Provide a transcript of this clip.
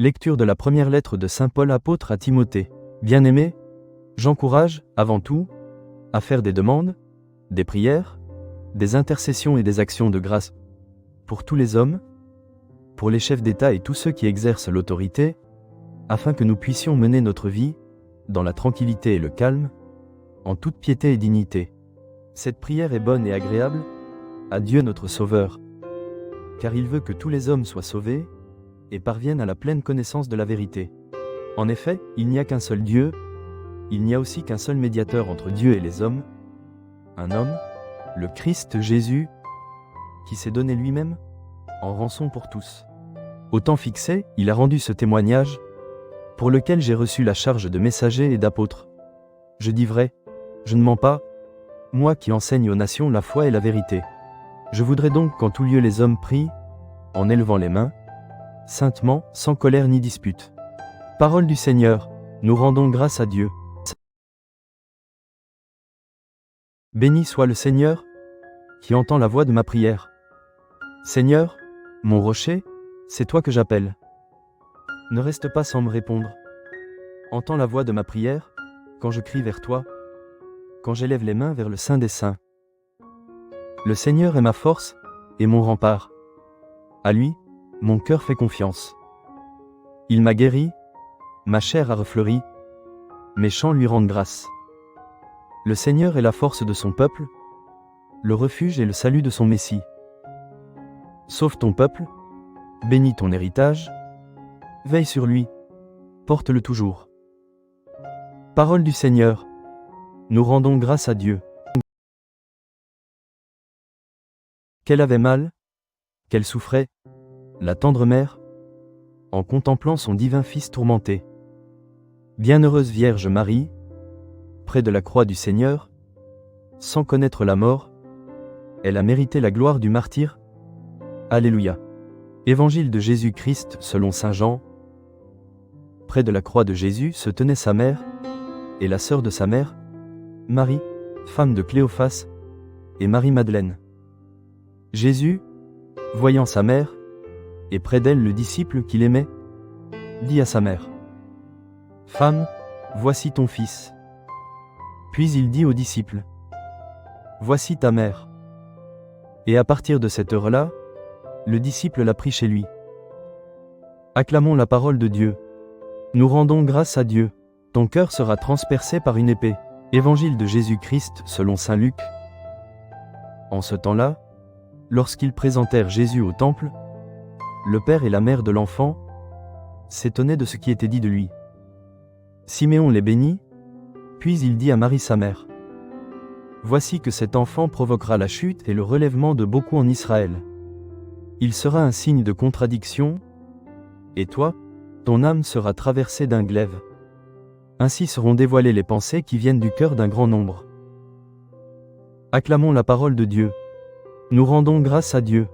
Lecture de la première lettre de saint Paul apôtre à Timothée. Bien-aimé, j'encourage, avant tout, à faire des demandes, des prières, des intercessions et des actions de grâce pour tous les hommes, pour les chefs d'État et tous ceux qui exercent l'autorité, afin que nous puissions mener notre vie, dans la tranquillité et le calme, en toute piété et dignité. Cette prière est bonne et agréable à Dieu notre Sauveur, car il veut que tous les hommes soient sauvés et parviennent à la pleine connaissance de la vérité. En effet, il n'y a qu'un seul Dieu, il n'y a aussi qu'un seul médiateur entre Dieu et les hommes, un homme, le Christ Jésus, qui s'est donné lui-même en rançon pour tous. Au temps fixé, il a rendu ce témoignage, pour lequel j'ai reçu la charge de messager et d'apôtre. Je dis vrai, je ne mens pas, moi qui enseigne aux nations la foi et la vérité. Je voudrais donc qu'en tout lieu les hommes prient, en élevant les mains, saintement, sans colère ni dispute. Parole du Seigneur, nous rendons grâce à Dieu. Béni soit le Seigneur, qui entend la voix de ma prière. Seigneur, mon rocher, c'est toi que j'appelle. Ne reste pas sans me répondre. Entends la voix de ma prière, quand je crie vers toi, quand j'élève les mains vers le Saint des Saints. Le Seigneur est ma force et mon rempart. À lui, mon cœur fait confiance. Il m'a guéri, ma chair a refleuri, mes chants lui rendent grâce. Le Seigneur est la force de son peuple, le refuge et le salut de son Messie. Sauve ton peuple, bénis ton héritage, veille sur lui, porte-le toujours. Parole du Seigneur, nous rendons grâce à Dieu. Qu'elle avait mal, qu'elle souffrait, la tendre mère, en contemplant son divin Fils tourmenté. Bienheureuse Vierge Marie, près de la croix du Seigneur, sans connaître la mort, elle a mérité la gloire du martyre. Alléluia. Évangile de Jésus-Christ selon saint Jean. Près de la croix de Jésus se tenait sa mère, et la sœur de sa mère, Marie, femme de Cléophas, et Marie-Madeleine. Jésus, voyant sa mère, et près d'elle le disciple qu'il aimait, dit à sa mère: « Femme, voici ton fils. » Puis il dit au disciple: « Voici ta mère. » Et à partir de cette heure-là, le disciple l'a pris chez lui. Acclamons la parole de Dieu. Nous rendons grâce à Dieu. Ton cœur sera transpercé par une épée. Évangile de Jésus-Christ selon saint Luc. En ce temps-là, lorsqu'ils présentèrent Jésus au temple, le père et la mère de l'enfant s'étonnaient de ce qui était dit de lui. Siméon les bénit, puis il dit à Marie sa mère: « Voici que cet enfant provoquera la chute et le relèvement de beaucoup en Israël. Il sera un signe de contradiction, et toi, ton âme sera traversée d'un glaive. Ainsi seront dévoilées les pensées qui viennent du cœur d'un grand nombre. » Acclamons la parole de Dieu. Nous rendons grâce à Dieu.